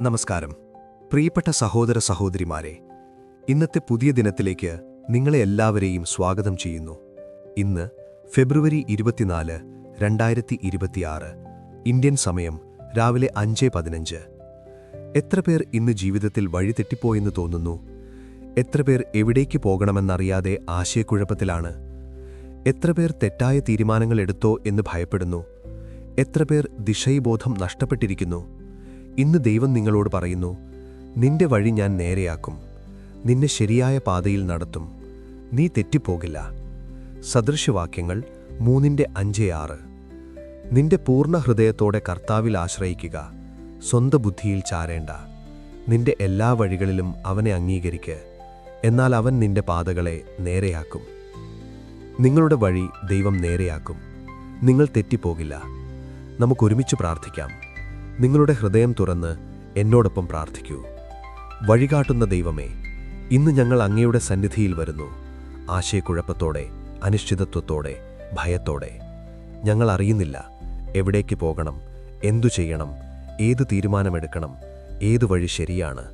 നമസ്കാരം പ്രിയപ്പെട്ട സഹോദര സഹോദരിമാരെ, ഇന്നത്തെ പുതിയ ദിനത്തിലേക്ക് നിങ്ങളെ എല്ലാവരെയും സ്വാഗതം ചെയ്യുന്നു. ഇന്ന് ഫെബ്രുവരി 24, 2026, ഇന്ത്യൻ സമയം രാവിലെ 5:15. എത്ര പേർ ഇന്ന് ജീവിതത്തിൽ വഴിതെറ്റിപ്പോയെന്ന് തോന്നുന്നു? എത്ര പേർ എവിടേക്ക് പോകണമെന്നറിയാതെ ആശയക്കുഴപ്പത്തിലാണ്? എത്ര പേർ തെറ്റായ തീരുമാനങ്ങൾ എടുത്തോ എന്ന് ഭയപ്പെടുന്നു? എത്ര പേർ ദിശാബോധം നഷ്ടപ്പെട്ടിരിക്കുന്നു? ഇന്ന് ദൈവം നിങ്ങളോട് പറയുന്നു, നിന്റെ വഴി ഞാൻ നേരെയാക്കും, നിന്നെ ശരിയായ പാതയിൽ നടത്തും, നീ തെറ്റിപ്പോകില്ല. സദൃശവാക്യങ്ങൾ 3:5-6. നിന്റെ പൂർണ്ണ ഹൃദയത്തോടെ കർത്താവിൽ ആശ്രയിക്കുക, സ്വന്തം ബുദ്ധിയിൽ ചാരേണ്ട. നിന്റെ എല്ലാ വഴികളിലും അവനെ അംഗീകരിക്ക്, എന്നാൽ അവൻ നിന്റെ പാതകളെ നേരെയാക്കും. നിങ്ങളുടെ വഴി ദൈവം നേരെയാക്കും, നിങ്ങൾ തെറ്റിപ്പോകില്ല. നമുക്കൊരുമിച്ച് പ്രാർത്ഥിക്കാം. നിങ്ങളുടെ ഹൃദയം തുറന്ന് എന്നോടൊപ്പം പ്രാർത്ഥിക്കൂ. വഴികാട്ടുന്ന ദൈവമേ, ഇന്ന് ഞങ്ങൾ അങ്ങയുടെ സന്നിധിയിൽ വരുന്നു. ആശയക്കുഴപ്പത്തോടെ, അനിശ്ചിതത്വത്തോടെ, ഭയത്തോടെ. ഞങ്ങൾ അറിയുന്നില്ല എവിടേക്ക് പോകണം, എന്തു ചെയ്യണം, ഏതു തീരുമാനമെടുക്കണം, ഏതു വഴി ശരിയാണ്.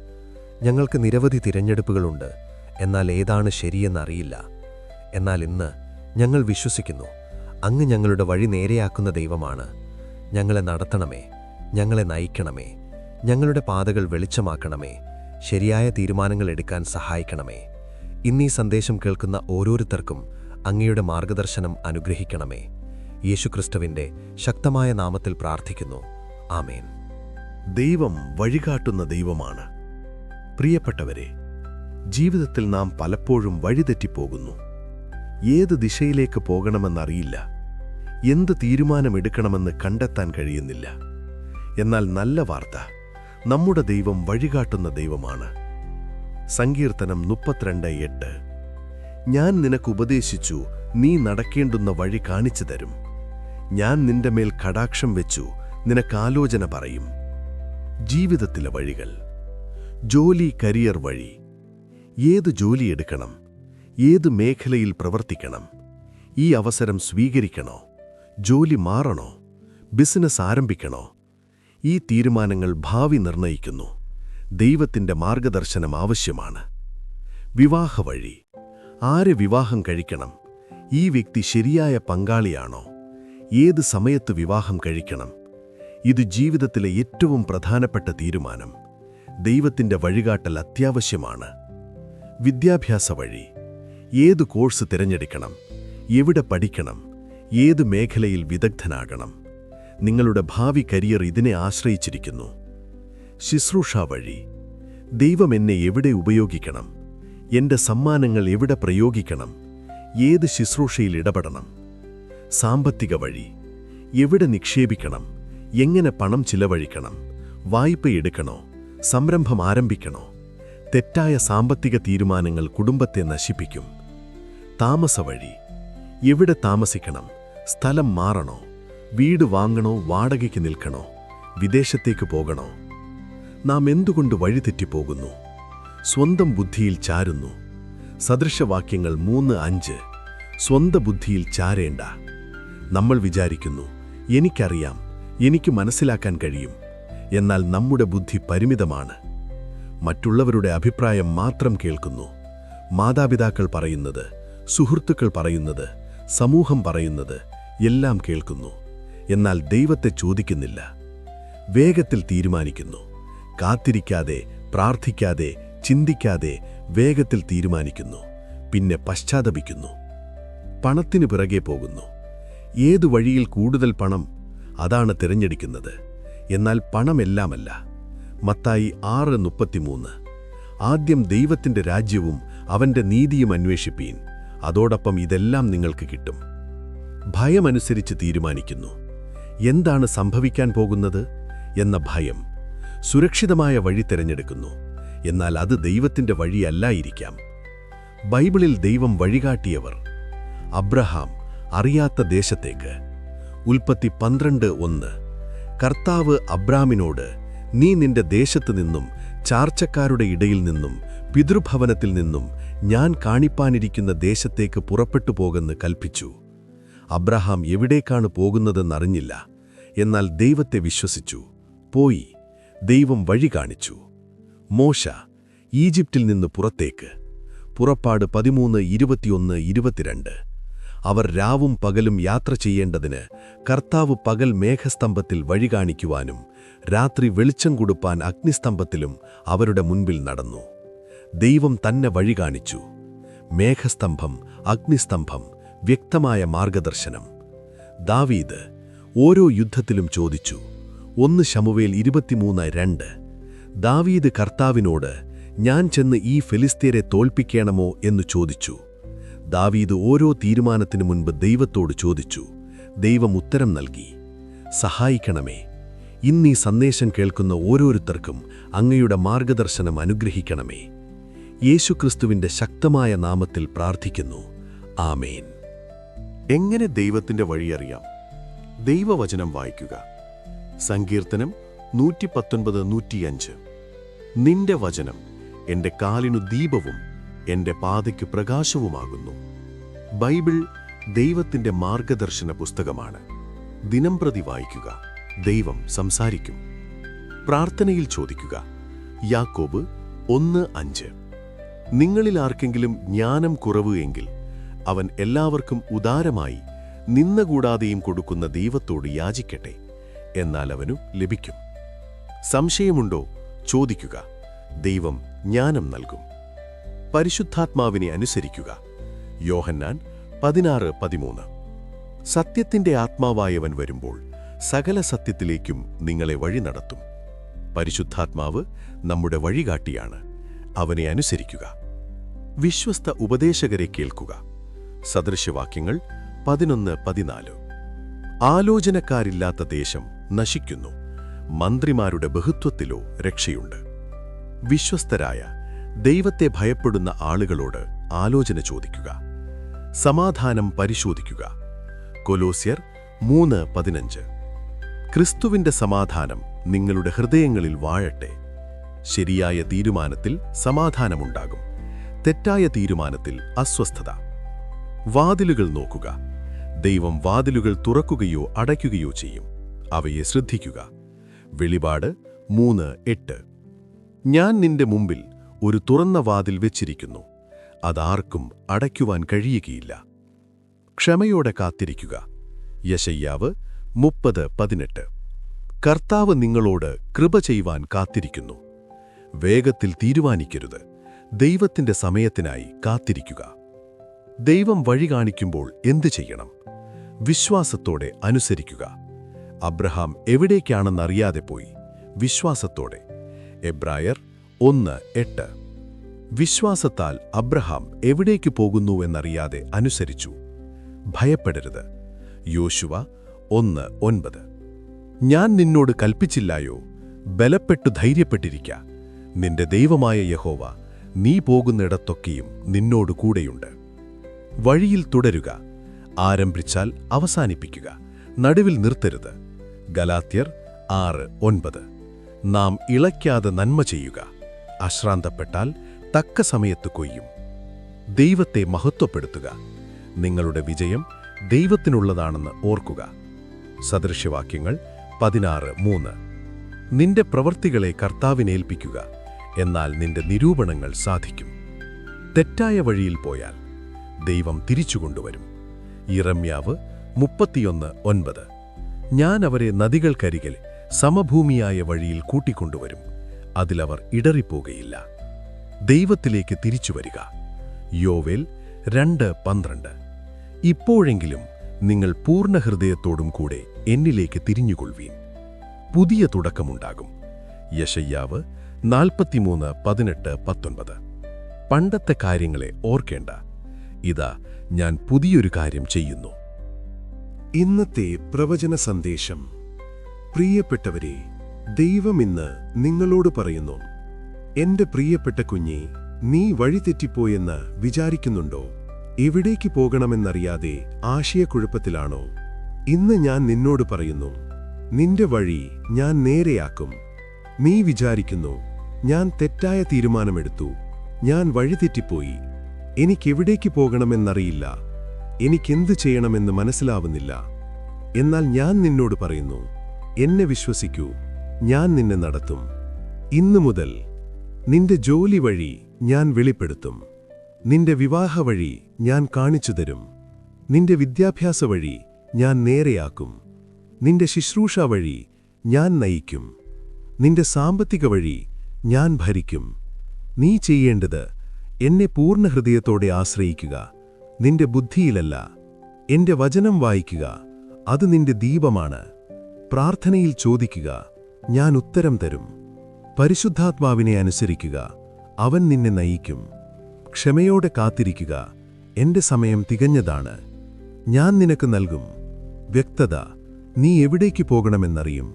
ഞങ്ങൾക്ക് നിരവധി തിരഞ്ഞെടുപ്പുകളുണ്ട്, എന്നാൽ ഏതാണ് ശരിയെന്നറിയില്ല. എന്നാൽ ഇന്ന് ഞങ്ങൾ വിശ്വസിക്കുന്നു, അങ്ങ് ഞങ്ങളുടെ വഴി നേരെയാക്കുന്ന ദൈവമാണ്. ഞങ്ങളെ നടത്തണമേ, ഞങ്ങളെ നയിക്കണമേ, ഞങ്ങളുടെ പാതകൾ വെളിച്ചമാക്കണമേ, ശരിയായ തീരുമാനങ്ങൾ എടുക്കാൻ സഹായിക്കണമേ. ഇന്നീ സന്ദേശം കേൾക്കുന്ന ഓരോരുത്തർക്കും അങ്ങയുടെ മാർഗദർശനം അനുഗ്രഹിക്കണമേ. യേശുക്രിസ്തുവിൻ്റെ ശക്തമായ നാമത്തിൽ പ്രാർത്ഥിക്കുന്നു. ആമേൻ. ദൈവം വഴികാട്ടുന്ന ദൈവമാണ്. പ്രിയപ്പെട്ടവരെ, ജീവിതത്തിൽ നാം പലപ്പോഴും വഴിതെറ്റിപ്പോകുന്നു. ഏത് ദിശയിലേക്ക് പോകണമെന്നറിയില്ല, എന്ത് തീരുമാനമെടുക്കണമെന്ന് കണ്ടെത്താൻ കഴിയുന്നില്ല. എന്നാൽ നല്ല വാർത്ത, നമ്മുടെ ദൈവം വഴികാട്ടുന്ന ദൈവമാണ്. സങ്കീർത്തനം 32:8. ഞാൻ നിനക്ക് ഉപദേശിച്ചു, നീ നടക്കേണ്ടുന്ന വഴി കാണിച്ചു തരും. ഞാൻ നിന്റെ മേൽ കടാക്ഷം വെച്ചു, നിനക്ക് ആലോചന പറയും. ജീവിതത്തിലെ വഴികൾ. ജോലി, കരിയർ വഴി. ഏത് ജോലി എടുക്കണം, ഏത് മേഖലയിൽ പ്രവർത്തിക്കണം, ഈ അവസരം സ്വീകരിക്കണോ, ജോലി മാറണോ, ബിസിനസ് ആരംഭിക്കണോ? ഈ തീരുമാനങ്ങൾ ഭാവി നിർണയിക്കുന്നു. ദൈവത്തിൻ്റെ മാർഗദർശനം ആവശ്യമാണ്. വിവാഹ വഴി. ആരെ വിവാഹം കഴിക്കണം? ഈ വ്യക്തി ശരിയായ പങ്കാളിയാണോ? ഏത് സമയത്ത് വിവാഹം കഴിക്കണം? ഇത് ജീവിതത്തിലെ ഏറ്റവും പ്രധാനപ്പെട്ട തീരുമാനം. ദൈവത്തിൻ്റെ വഴികാട്ടൽ അത്യാവശ്യമാണ്. വിദ്യാഭ്യാസ വഴി. ഏത് കോഴ്സ് തിരഞ്ഞെടുക്കണം, എവിടെ പഠിക്കണം, ഏത് മേഖലയിൽ വിദഗ്ധനാകണം? നിങ്ങളുടെ ഭാവി കരിയർ ഇതിനെ ആശ്രയിച്ചിരിക്കുന്നു. ശുശ്രൂഷ വഴി. ദൈവം എന്നെ എവിടെ ഉപയോഗിക്കണം, എൻ്റെ സമ്മാനങ്ങൾ എവിടെ പ്രയോഗിക്കണം, ഏത് ശുശ്രൂഷയിൽ ഇടപെടണം? സാമ്പത്തിക വഴി. എവിടെ നിക്ഷേപിക്കണം, എങ്ങനെ പണം ചിലവഴിക്കണം, വായ്പയെടുക്കണോ, സംരംഭം ആരംഭിക്കണോ? തെറ്റായ സാമ്പത്തിക തീരുമാനങ്ങൾ കുടുംബത്തെ നശിപ്പിക്കും. താമസ വഴി. എവിടെ താമസിക്കണം, സ്ഥലം മാറണോ, വീട് വാങ്ങണോ, വാടകയ്ക്ക് നിൽക്കണോ, വിദേശത്തേക്ക് പോകണോ? നാം എന്തുകൊണ്ട് വഴിതെറ്റിപ്പോകുന്നു? സ്വന്തം ബുദ്ധിയിൽ ചാരുന്നു. സദൃശവാക്യങ്ങൾ 3:5. സ്വന്തം ബുദ്ധിയിൽ ചാരേണ്ട. നമ്മൾ വിചാരിക്കുന്നു, എനിക്കറിയാം, എനിക്ക് മനസ്സിലാക്കാൻ കഴിയും. എന്നാൽ നമ്മുടെ ബുദ്ധി പരിമിതമാണ്. മറ്റുള്ളവരുടെ അഭിപ്രായം മാത്രം കേൾക്കുന്നു. മാതാപിതാക്കൾ പറയുന്നത്, സുഹൃത്തുക്കൾ പറയുന്നത്, സമൂഹം പറയുന്നത് എല്ലാം കേൾക്കുന്നു. എന്നാൽ ദൈവത്തെ ചോദിക്കുന്നില്ല. വേഗത്തിൽ തീരുമാനിക്കുന്നു. കാത്തിരിക്കാതെ, പ്രാർത്ഥിക്കാതെ, ചിന്തിക്കാതെ വേഗത്തിൽ തീരുമാനിക്കുന്നു. പിന്നെ പശ്ചാത്തപിക്കുന്നു. പണത്തിനു പിറകെ പോകുന്നു. ഏതു വഴിയിൽ കൂടുതൽ പണം, അതാണ് തിരഞ്ഞെടുക്കുന്നത്. എന്നാൽ പണമെല്ലാമല്ല. മത്തായി 6:33. ആദ്യം ദൈവത്തിൻ്റെ രാജ്യവും അവൻ്റെ നീതിയും അന്വേഷിപ്പീൻ, അതോടൊപ്പം ഇതെല്ലാം നിങ്ങൾക്ക് കിട്ടും. ഭയമനുസരിച്ച് തീരുമാനിക്കുന്നു. എന്താണ് സംഭവിക്കാൻ പോകുന്നത് എന്ന ഭയം. സുരക്ഷിതമായ വഴി തിരഞ്ഞെടുക്കുന്നു. എന്നാൽ അത് ദൈവത്തിൻ്റെ വഴിയല്ലായിരിക്കാം. ബൈബിളിൽ ദൈവം വഴികാട്ടിയവർ. അബ്രഹാം അറിയാത്ത ദേശത്തേക്ക്. ഉൽപ്പത്തി 12:1. കർത്താവ് അബ്രാമിനോട്, നീ നിന്റെ ദേശത്തു നിന്നും, ചാർച്ചക്കാരുടെ ഇടയിൽ നിന്നും, പിതൃഭവനത്തിൽ നിന്നും ഞാൻ കാണിപ്പാനിരിക്കുന്ന ദേശത്തേക്ക് പുറപ്പെട്ടു പോകുമെന്ന് കൽപ്പിച്ചു. അബ്രഹാം എവിടേക്കാണ് പോകുന്നതെന്നറിഞ്ഞില്ല. എന്നാൽ ദൈവത്തെ വിശ്വസിച്ചു. പോയി. ദൈവം വഴി കാണിച്ചു. മോശ ഈജിപ്തിൽ നിന്ന് പുറത്തേക്ക്. പുറപ്പാട് 13:21-22. അവർ രാവും പകലും യാത്ര ചെയ്യേണ്ടതിന് കർത്താവ് പകൽ മേഘസ്തംഭത്തിൽ വഴി കാണിക്കുവാനും രാത്രി വെളിച്ചം കൊടുപ്പാൻ അഗ്നിസ്തംഭത്തിലും അവരുടെ മുൻപിൽ നടന്നു. ദൈവം തന്നെ വഴി കാണിച്ചു. മേഘസ്തംഭം, അഗ്നിസ്തംഭം, വ്യക്തമായ മാർഗദർശനം. ദാവീദ് ഓരോ യുദ്ധത്തിലും ചോദിച്ചു. 1 ശമൂവേൽ 23:2. ദാവീദ് കർത്താവിനോട്, ഞാൻ ചെന്ന് ഈ ഫെലിസ്ത്യരെ തോൽപ്പിക്കണമോ എന്നു ചോദിച്ചു. ദാവീദ് ഓരോ തീരുമാനത്തിനു മുൻപ് ദൈവത്തോട് ചോദിച്ചു. ദൈവം ഉത്തരം നൽകി. സഹായിക്കണമേ. ഇന്നീ സന്ദേശം കേൾക്കുന്ന ഓരോരുത്തർക്കും അങ്ങയുടെ മാർഗദർശനം അനുഗ്രഹിക്കണമേ. യേശുക്രിസ്തുവിന്റെ ശക്തമായ നാമത്തിൽ പ്രാർത്ഥിക്കുന്നു. ആമേൻ. എങ്ങനെ ദൈവത്തിന്റെ വഴിയറിയാം? ദൈവവചനം വായിക്കുക. സങ്കീർത്തനം 119:105. നിന്റെ വചനം എന്റെ കാലിനു ദീപവും എന്റെ പാതയ്ക്കു പ്രകാശവുമാകുന്നു. ബൈബിൾ ദൈവത്തിന്റെ മാർഗദർശന പുസ്തകമാണ്. ദിനംപ്രതി വായിക്കുക. ദൈവം സംസാരിക്കും. പ്രാർത്ഥനയിൽ ചോദിക്കുക. യാക്കോബ് 1:5. നിങ്ങളിൽ ആർക്കെങ്കിലും ജ്ഞാനം കുറവ് എങ്കിൽ അവൻ എല്ലാവർക്കും ഉദാരമായി നിന്നകൂടാതെയും കൊടുക്കുന്ന ദൈവത്തോട് യാചിക്കട്ടെ, എന്നാൽ അവനു ലഭിക്കും. സംശയമുണ്ടോ? ചോദിക്കുക. ദൈവം ജ്ഞാനം നൽകും. പരിശുദ്ധാത്മാവിനെ അനുസരിക്കുക. യോഹന്നാൻ 16:13. സത്യത്തിന്റെ ആത്മാവായവൻ വരുമ്പോൾ സകല സത്യത്തിലേക്കും നിങ്ങളെ വഴി നടത്തും. പരിശുദ്ധാത്മാവ് നമ്മുടെ വഴികാട്ടിയാണ്. അവനെ അനുസരിക്കുക. വിശ്വസ്ത ഉപദേശകരെ കേൾക്കുക. സദൃശവാക്യങ്ങൾ 11:14. ആലോചനക്കാരില്ലാത്ത ദേശം നശിക്കുന്നു. മന്ത്രിമാരുടെ ബഹുത്വത്തിലോ രക്ഷയുണ്ട്. വിശ്വസ്തരായ ദൈവത്തെ ഭയപ്പെടുന്ന ആളുകളോട് ആലോചന ചോദിക്കുക. സമാധാനം പരിശോധിക്കുക. കൊലോസ്യർ 3:15. ക്രിസ്തുവിന്റെ സമാധാനം നിങ്ങളുടെ ഹൃദയങ്ങളിൽ വാഴട്ടെ. ശരിയായ തീരുമാനത്തിൽ സമാധാനമുണ്ടാകും. തെറ്റായ തീരുമാനത്തിൽ അസ്വസ്ഥത. വാതിലുകൾ നോക്കുക. ദൈവം വാതിലുകൾ തുറക്കുകയോ അടയ്ക്കുകയോ ചെയ്യും. അവയെ ശ്രദ്ധിക്കുക. വെളിപാട് 3:8. ഞാൻ നിന്റെ മുമ്പിൽ ഒരു തുറന്ന വാതിൽ വെച്ചിരിക്കുന്നു. അതാർക്കും അടയ്ക്കുവാൻ കഴിയുകയില്ല. ക്ഷമയോടെ കാത്തിരിക്കുക. യെശയ്യാവ് 30:18. കർത്താവ് നിങ്ങളോട് കൃപ ചെയ്യുവാൻ കാത്തിരിക്കുന്നു. വേഗത്തിൽ തീരുമാനിക്കരുത്. ദൈവത്തിന്റെ സമയത്തിനായി കാത്തിരിക്കുക. ദൈവം വഴി കാണിക്കുമ്പോൾ എന്തു ചെയ്യണം? വിശ്വാസത്തോടെ അനുസരിക്കുക. അബ്രഹാം എവിടേക്കാണെന്നറിയാതെ പോയി. വിശ്വാസത്തോടെ. എബ്രായർ 1:8. വിശ്വാസത്താൽ അബ്രഹാം എവിടേക്ക് പോകുന്നുവെന്നറിയാതെ അനുസരിച്ചു. ഭയപ്പെടരുത്. യോശുവ 1:9. ഞാൻ നിന്നോട് കൽപ്പിച്ചില്ലായോ? ബലപ്പെട്ടു ധൈര്യപ്പെട്ടിരിക്ക. നിന്റെ ദൈവമായ യഹോവ നീ പോകുന്നിടത്തൊക്കെയും നിന്നോട് കൂടെയുണ്ട്. വഴിയിൽ തുടരുക. ആരംഭിച്ചാൽ അവസാനിപ്പിക്കുക. നടുവിൽ നിർത്തരുത്. ഗലാത്യർ 6:9. നാം ഇളയ്ക്കാതെ നന്മ ചെയ്യുക. അശ്രാന്തപ്പെട്ടാൽ തക്ക സമയത്ത് കൊയ്യും. ദൈവത്തെ മഹത്വപ്പെടുത്തുക. നിങ്ങളുടെ വിജയം ദൈവത്തിനുള്ളതാണെന്ന് ഓർക്കുക. സദൃശവാക്യങ്ങൾ 16:3. നിന്റെ പ്രവൃത്തികളെ കർത്താവിനേൽപ്പിക്കുക, എന്നാൽ നിന്റെ നിരൂപണങ്ങൾ സാധിക്കും. തെറ്റായ വഴിയിൽ പോയാൽ ദൈവം തിരിച്ചുകൊണ്ടുവരും. യിരെമ്യാവ് 31:9. ഞാൻ അവരെ നദികൾക്കരികിൽ സമഭൂമിയായ വഴിയിൽ കൂട്ടിക്കൊണ്ടുവരും. അതിലവർ ഇടറിപ്പോകയില്ല. ദൈവത്തിലേക്ക് തിരിച്ചുവരിക. യോവേൽ 2:12. ഇപ്പോഴെങ്കിലും നിങ്ങൾ പൂർണ്ണ ഹൃദയത്തോടും കൂടെ എന്നിലേക്ക് തിരിഞ്ഞുകൊള്ളുവീൻ. പുതിയ തുടക്കമുണ്ടാകും. യെശയ്യാവ് 43:18-19. പണ്ടത്തെ കാര്യങ്ങളെ ഓർക്കേണ്ട. ഇതാ ഞാൻ പുതിയൊരു കാര്യം ചെയ്യുന്നു. ഇന്നത്തെ പ്രവചന സന്ദേശം. പ്രിയപ്പെട്ടവരെ, ദൈവം ഇന്ന് നിങ്ങളോട് പറയുന്നു, എന്റെ പ്രിയപ്പെട്ട കുഞ്ഞേ, നീ വഴിതെറ്റിപ്പോയെന്ന് വിചാരിക്കുന്നുണ്ടോ? എവിടേക്ക് പോകണമെന്നറിയാതെ ആശയക്കുഴപ്പത്തിലാണോ? ഇന്ന് ഞാൻ നിന്നോട് പറയുന്നു, നിന്റെ വഴി ഞാൻ നേരെയാക്കും. നീ വിചാരിക്കുന്നു, ഞാൻ തെറ്റായ തീരുമാനമെടുത്തു, ഞാൻ വഴിതെറ്റിപ്പോയി, എനിക്കെവിടേക്ക് പോകണമെന്നറിയില്ല, എനിക്കെന്ത് ചെയ്യണമെന്ന് മനസ്സിലാവുന്നില്ല. എന്നാൽ ഞാൻ നിന്നോട് പറയുന്നു, എന്നെ വിശ്വസിക്കൂ, ഞാൻ നിന്നെ നടത്തും. ഇന്നു മുതൽ നിന്റെ ജോലി വഴി ഞാൻ വെളിപ്പെടുത്തും. നിന്റെ വിവാഹ വഴി ഞാൻ കാണിച്ചു തരും. നിന്റെ വിദ്യാഭ്യാസ വഴി ഞാൻ നേരെയാക്കും. നിന്റെ ശുശ്രൂഷ വഴി ഞാൻ നയിക്കും. നിന്റെ സാമ്പത്തിക വഴി ഞാൻ ഭരിക്കും. നീ ചെയ്യേണ്ടത് എന്നെ പൂർണ്ണ ഹൃദയത്തോടെ ആശ്രയിക്കുക, നിന്റെ ബുദ്ധിയിലല്ല. എന്റെ വചനം വായിക്കുക, അത് നിന്റെ ദീപമാണ്. പ്രാർത്ഥനയിൽ ചോദിക്കുക, ഞാൻ ഉത്തരം തരും. പരിശുദ്ധാത്മാവിനെ അനുസരിക്കുക, അവൻ നിന്നെ നയിക്കും. ക്ഷമയോടെ കാത്തിരിക്കുക, എന്റെ സമയം തികഞ്ഞതാണ്. ഞാൻ നിനക്ക് നൽകും വ്യക്തത, നീ എവിടേക്ക് പോകണമെന്നറിയും.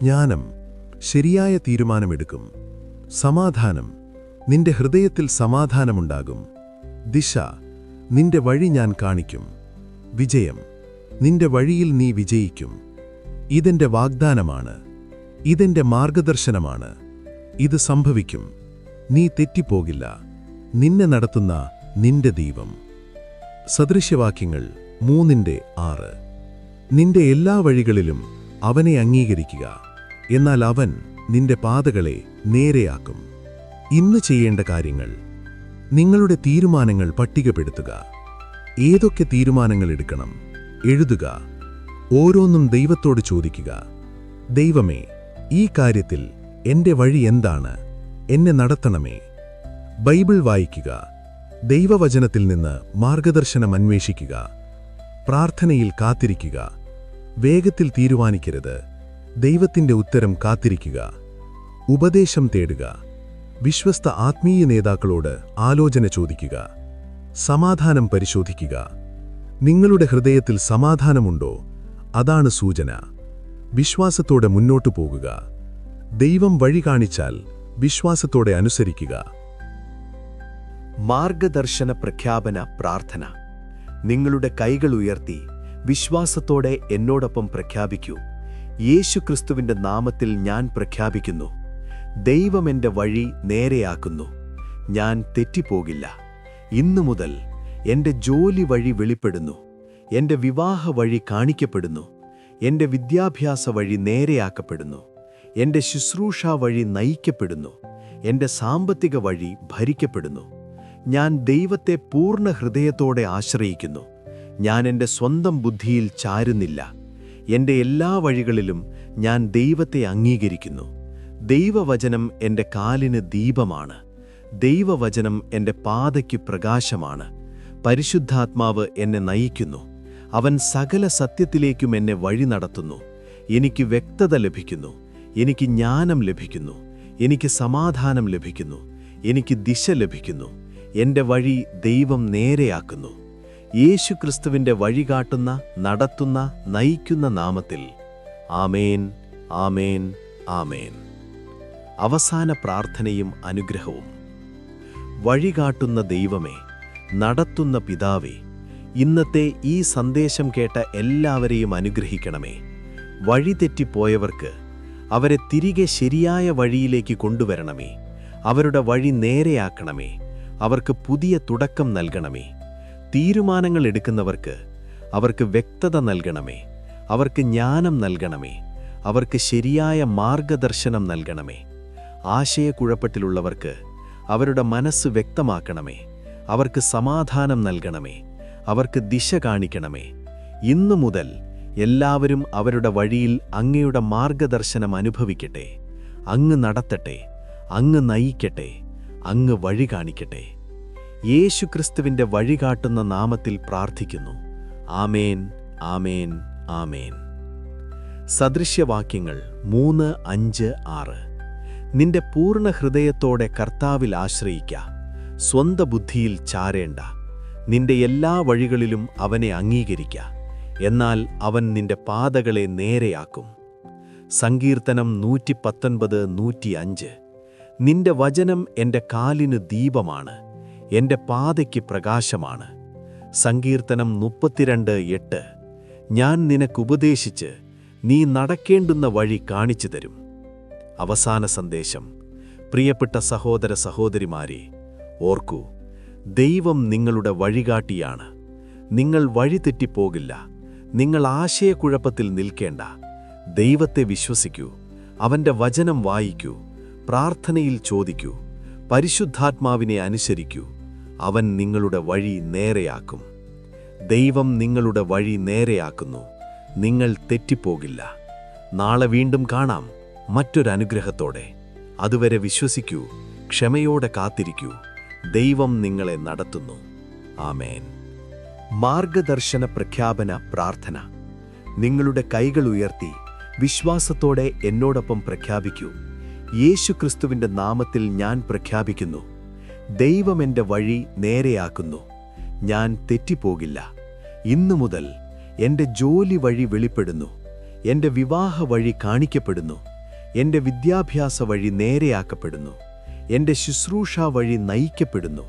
ജ്ഞാനം, ശരിയായ തീരുമാനമെടുക്കും. സമാധാനം, നിന്റെ ഹൃദയത്തിൽ സമാധാനമുണ്ടാകും. ദിശ, നിന്റെ വഴി ഞാൻ കാണിക്കും. വിജയം, നിന്റെ വഴിയിൽ നീ വിജയിക്കും. ഇതെന്റെ വാഗ്ദാനമാണ്, ഇതെന്റെ മാർഗദർശനമാണ്. ഇത് സംഭവിക്കും. നീ തെറ്റിപ്പോകില്ല. നിന്നെ നടത്തുന്ന നിന്റെ ദൈവം. സദൃശ്യവാക്യങ്ങൾ 3:6. നിന്റെ എല്ലാ വഴികളിലും അവനെ അംഗീകരിക്കുക, എന്നാൽ അവൻ നിന്റെ പാതകളെ നേരെയാക്കും. ഇന്ന് ചെയ്യേണ്ട കാര്യങ്ങൾ: നിങ്ങളുടെ തീരുമാനങ്ങൾ പട്ടികപ്പെടുത്തുക. ഏതൊക്കെ തീരുമാനങ്ങൾ എടുക്കണം എഴുതുക. ഓരോന്നും ദൈവത്തോട് ചോദിക്കുക. ദൈവമേ, ഈ കാര്യത്തിൽ എന്റെ വഴി എന്താണ്? എന്നെ നടത്തണമേ. ബൈബിൾ വായിക്കുക. ദൈവവചനത്തിൽ നിന്ന് മാർഗദർശനം അന്വേഷിക്കുക. പ്രാർത്ഥനയിൽ കാത്തിരിക്കുക. വേഗത്തിൽ തീരുമാനിക്കരുത്. ദൈവത്തിന്റെ ഉത്തരം കാത്തിരിക്കുക. ഉപദേശം തേടുക. വിശ്വസ്ത ആത്മീയ നേതാക്കളോട് ആലോചന ചോദിക്കുക. സമാധാനം പരിശോധിക്കുക. നിങ്ങളുടെ ഹൃദയത്തിൽ സമാധാനമുണ്ടോ? അതാണ് സൂചന. വിശ്വാസത്തോടെ മുന്നോട്ടു പോകുക. ദൈവം വഴി കാണിച്ചാൽ വിശ്വാസത്തോടെ അനുസരിക്കുക. മാർഗദർശന പ്രഖ്യാപന പ്രാർത്ഥന. നിങ്ങളുടെ കൈകൾ ഉയർത്തി വിശ്വാസത്തോടെ എന്നോടൊപ്പം പ്രഖ്യാപിക്കൂ. യേശുക്രിസ്തുവിന്റെ നാമത്തിൽ ഞാൻ പ്രഖ്യാപിക്കുന്നു, ദൈവം എന്റെ വഴി നേരെയാക്കുന്നു. ഞാൻ തെറ്റിപ്പോകില്ല. ഇന്നു മുതൽ എന്റെ ജോലി വഴി വെളിപ്പെടുന്നു. എന്റെ വിവാഹ വഴി കാണിക്കപ്പെടുന്നു. എന്റെ വിദ്യാഭ്യാസ വഴി നേരെയാക്കപ്പെടുന്നു. എന്റെ ശുശ്രൂഷ വഴി നയിക്കപ്പെടുന്നു. എന്റെ സാമ്പത്തിക വഴി ഭരിക്കപ്പെടുന്നു. ഞാൻ ദൈവത്തെ പൂർണ്ണ ഹൃദയത്തോടെ ആശ്രയിക്കുന്നു. ഞാൻ എന്റെ സ്വന്തം ബുദ്ധിയിൽ ചാരുന്നില്ല. എന്റെ എല്ലാ വഴികളിലും ഞാൻ ദൈവത്തെ അംഗീകരിക്കുന്നു. ദൈവവചനം എന്റെ കാലിന് ദീപമാണ്. ദൈവവചനം എന്റെ പാതയ്ക്ക് പ്രകാശമാണ്. പരിശുദ്ധാത്മാവ് എന്നെ നയിക്കുന്നു. അവൻ സകല സത്യത്തിലേക്കും എന്നെ വഴി നടത്തുന്നു. എനിക്ക് വ്യക്തത ലഭിക്കുന്നു. എനിക്ക് ജ്ഞാനം ലഭിക്കുന്നു. എനിക്ക് സമാധാനം ലഭിക്കുന്നു. എനിക്ക് ദിശ ലഭിക്കുന്നു. എന്റെ വഴി ദൈവം നേരെയാക്കുന്നു. യേശുക്രിസ്തുവിന്റെ വഴികാട്ടുന്ന, നടത്തുന്ന, നയിക്കുന്ന നാമത്തിൽ ആമേൻ, ആമേൻ, ആമേൻ. അവസാന പ്രാർത്ഥനയും അനുഗ്രഹവും. വഴികാട്ടുന്ന ദൈവമേ, നടത്തുന്ന പിതാവേ, ഇന്നത്തെ ഈ സന്ദേശം കേട്ട എല്ലാവരെയും അനുഗ്രഹിക്കണമേ. വഴിതെറ്റിപ്പോയവർക്ക് അവരെ തിരികെ ശരിയായ വഴിയിലേക്ക് കൊണ്ടുവരണമേ. അവരുടെ വഴി നേരെയാക്കണമേ. അവർക്ക് പുതിയ തുടക്കം നൽകണമേ. തീരുമാനങ്ങൾ എടുക്കുന്നവർക്ക് അവർക്ക് വ്യക്തത നൽകണമേ. അവർക്ക് ജ്ഞാനം നൽകണമേ. അവർക്ക് ശരിയായ മാർഗദർശനം നൽകണമേ. ആശയക്കുഴപ്പത്തിലുള്ളവർക്ക് അവരുടെ മനസ്സ് വ്യക്തമാക്കണമേ. അവർക്ക് സമാധാനം നൽകണമേ. അവർക്ക് ദിശ കാണിക്കണമേ. ഇന്നു മുതൽ എല്ലാവരും അവരുടെ വഴിയിൽ അങ്ങയുടെ മാർഗദർശനം അനുഭവിക്കട്ടെ. അങ്ങ് നടത്തട്ടെ. അങ്ങ് നയിക്കട്ടെ. അങ്ങ് വഴി കാണിക്കട്ടെ. യേശുക്രിസ്തുവിന്റെ വഴികാട്ടുന്ന നാമത്തിൽ പ്രാർത്ഥിക്കുന്നു. ആമേൻ, ആമേൻ, ആമേൻ. സദൃശ്യവാക്യങ്ങൾ 3, 5, 6. നിന്റെ പൂർണ്ണ ഹൃദയത്തോടെ കർത്താവിൽ ആശ്രയിക്ക. സ്വന്ത ബുദ്ധിയിൽ ചാരേണ്ട. നിന്റെ എല്ലാ വഴികളിലും അവനെ അംഗീകരിക്ക. എന്നാൽ അവൻ നിന്റെ പാതകളെ നേരെയാക്കും. സങ്കീർത്തനം 119, 105. നിന്റെ വചനം എന്റെ കാലിന് ദീപമാണ്, എന്റെ പാതയ്ക്ക് പ്രകാശമാണ്. സങ്കീർത്തനം 32, 8. ഞാൻ നിനക്കുപദേശിച്ച് നീ നടക്കേണ്ടുന്ന വഴി കാണിച്ചു തരും. അവസാന സന്ദേശം. പ്രിയപ്പെട്ട സഹോദര സഹോദരിമാരെ, ഓർക്കൂ, ദൈവം നിങ്ങളുടെ വഴികാട്ടിയാണ്. നിങ്ങൾ വഴിതെറ്റിപ്പോകില്ല. നിങ്ങൾ ആശയക്കുഴപ്പത്തിൽ നിൽക്കേണ്ട. ദൈവത്തെ വിശ്വസിക്കൂ. അവന്റെ വചനം വായിക്കൂ. പ്രാർത്ഥനയിൽ ചോദിക്കൂ, പരിശുദ്ധാത്മാവിനെ അനുസരിക്കൂ. അവൻ നിങ്ങളുടെ വഴി നേരെയാക്കും. ദൈവം നിങ്ങളുടെ വഴി നേരെയാക്കുന്നു. നിങ്ങൾ തെറ്റിപ്പോകില്ല. നാളെ വീണ്ടും കാണാം മറ്റൊരനുഗ്രഹത്തോടെ. അതുവരെ വിശ്വസിക്കൂ, ക്ഷമയോടെ കാത്തിരിക്കൂ. ദൈവം നിങ്ങളെ നടത്തുന്നു. ആമേൻ. മാർഗദർശന പ്രഖ്യാപന പ്രാർത്ഥന. നിങ്ങളുടെ കൈകൾ ഉയർത്തി വിശ്വാസത്തോടെ എന്നോടൊപ്പം പ്രഖ്യാപിക്കൂ. യേശുക്രിസ്തുവിന്റെ നാമത്തിൽ ഞാൻ പ്രഖ്യാപിക്കുന്നു, ദൈവം എൻ്റെ വഴി നേരെയാക്കുന്നു. ഞാൻ തെറ്റിപ്പോകില്ല. ഇന്നു മുതൽ എൻ്റെ ജോലി വഴി വെളിപ്പെടുന്നു. എൻ്റെ വിവാഹ വഴി കാണിക്കപ്പെടുന്നു. എൻ്റെ വിദ്യാഭ്യാസ വഴി നേരെയാക്കപ്പെടുന്നു. എൻ്റെ ശുശ്രൂഷ വഴി നയിക്കപ്പെടുന്നു.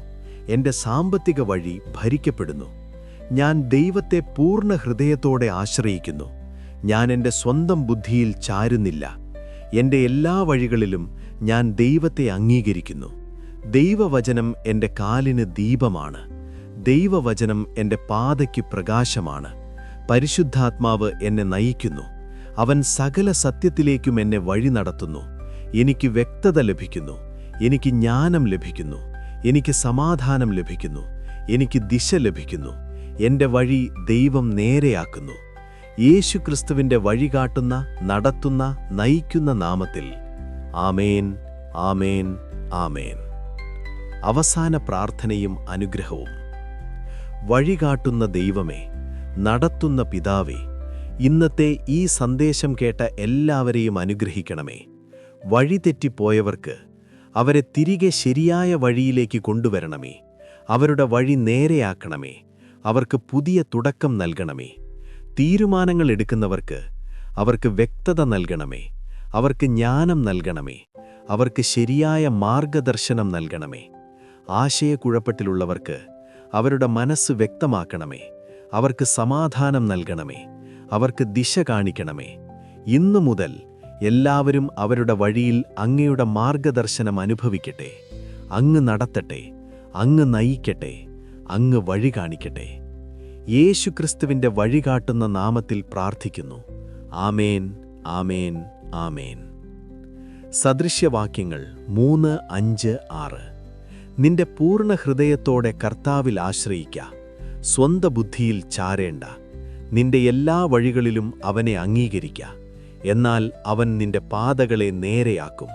എൻ്റെ സാമ്പത്തിക വഴി ഭരിക്കപ്പെടുന്നു. ഞാൻ ദൈവത്തെ പൂർണ്ണ ഹൃദയത്തോടെ ആശ്രയിക്കുന്നു. ഞാൻ എൻ്റെ സ്വന്തം ബുദ്ധിയിൽ ചാരുന്നില്ല. എൻ്റെ എല്ലാ വഴികളിലും ഞാൻ ദൈവത്തെ അംഗീകരിക്കുന്നു. ദൈവവചനം എൻ്റെ കാലിന് ദീപമാണ്. ദൈവവചനം എൻ്റെ പാതയ്ക്ക് പ്രകാശമാണ്. പരിശുദ്ധാത്മാവ് എന്നെ നയിക്കുന്നു. അവൻ സകല സത്യത്തിലേക്കും എന്നെ വഴി നടത്തുന്നു. എനിക്ക് വ്യക്തത ലഭിക്കുന്നു. എനിക്ക് ജ്ഞാനം ലഭിക്കുന്നു. എനിക്ക് സമാധാനം ലഭിക്കുന്നു. എനിക്ക് ദിശ ലഭിക്കുന്നു. എൻ്റെ വഴി ദൈവം നേരെയാക്കുന്നു. യേശുക്രിസ്തുവിൻ്റെ വഴികാട്ടുന്ന, നടത്തുന്ന, നയിക്കുന്ന നാമത്തിൽ. ആമേൻ, ആമേൻ, ആമേൻ. അവസാന പ്രാർത്ഥനയും അനുഗ്രഹവും. വഴികാട്ടുന്ന ദൈവമേ, നടത്തുന്ന പിതാവേ, ഇന്നത്തെ ഈ സന്ദേശം കേട്ട എല്ലാവരെയും അനുഗ്രഹിക്കണമേ. വഴിതെറ്റിപ്പോയവർക്ക് അവരെ തിരികെ ശരിയായ വഴിയിലേക്ക് കൊണ്ടുവരണമേ. അവരുടെ വഴി നേരെയാക്കണമേ. അവർക്ക് പുതിയ തുടക്കം നൽകണമേ. തീരുമാനങ്ങൾ എടുക്കുന്നവർക്ക് അവർക്ക് വ്യക്തത നൽകണമേ. അവർക്ക് ജ്ഞാനം നൽകണമേ. അവർക്ക് ശരിയായ മാർഗദർശനം നൽകണമേ. ആശയക്കുഴപ്പത്തിലുള്ളവർക്ക് അവരുടെ മനസ്സ് വ്യക്തമാക്കണമേ. അവർക്ക് സമാധാനം നൽകണമേ. അവർക്ക് ദിശ കാണിക്കണമേ. ഇന്നു മുതൽ എല്ലാവരും അവരുടെ വഴിയിൽ അങ്ങയുടെ മാർഗദർശനം അനുഭവിക്കട്ടെ. അങ്ങ് നടത്തട്ടെ, അങ്ങ് നയിക്കട്ടെ, അങ്ങ് വഴി കാണിക്കട്ടെ. യേശുക്രിസ്തുവിൻ്റെ വഴികാട്ടുന്ന നാമത്തിൽ പ്രാർത്ഥിക്കുന്നു. ആമേൻ, ആമേൻ, ആമേൻ. സദൃശ്യവാക്യങ്ങൾ 3, 5, 6. നിന്റെ പൂർണ്ണ ഹൃദയത്തോടെ കർത്താവിൽ ആശ്രയിക്ക. സ്വന്ത ബുദ്ധിയിൽ ചാരേണ്ട. നിന്റെ എല്ലാ വഴികളിലും അവനെ അംഗീകരിക്ക. എന്നാൽ അവൻ നിന്റെ പാതകളെ നേരെയാക്കും.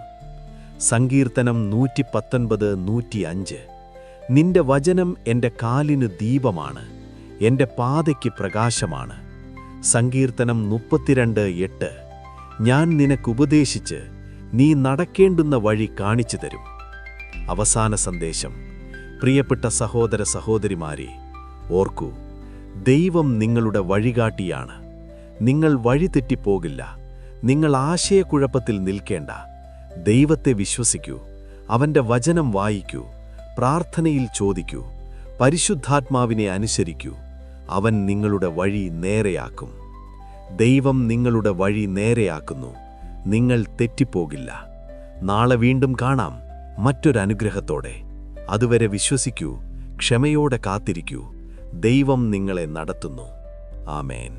സങ്കീർത്തനം 119, 105. നിന്റെ വചനം എൻ്റെ കാലിന് ദീപമാണ്, എൻ്റെ പാതയ്ക്ക് പ്രകാശമാണ്. സങ്കീർത്തനം 32, 8. ഞാൻ നിനക്കുപദേശിച്ച് നീ നടക്കേണ്ടുന്ന വഴി കാണിച്ചു തരും. അവസാന സന്ദേശം. പ്രിയപ്പെട്ട സഹോദര സഹോദരിമാരെ, ഓർക്കൂ, ദൈവം നിങ്ങളുടെ വഴികാട്ടിയാണ്. നിങ്ങൾ വഴിതെറ്റിപ്പോകില്ല. നിങ്ങൾ ആശയക്കുഴപ്പത്തിൽ നിൽക്കേണ്ട. ദൈവത്തെ വിശ്വസിക്കൂ. അവൻ്റെ വചനം വായിക്കൂ. പ്രാർത്ഥനയിൽ ചോദിക്കൂ. പരിശുദ്ധാത്മാവിനെ അനുസരിക്കൂ. അവൻ നിങ്ങളുടെ വഴി നേരെയാക്കും. ദൈവം നിങ്ങളുടെ വഴി നേരെയാക്കുന്നു. നിങ്ങൾ തെറ്റിപ്പോകില്ല. നാളെ വീണ്ടും കാണാം മറ്റൊരനുഗ്രഹത്തോടെ. അതുവരെ വിശ്വസിക്കൂ, ക്ഷമയോടെ കാത്തിരിക്കൂ. ദൈവം നിങ്ങളെ നടത്തുന്നു. ആമേൻ.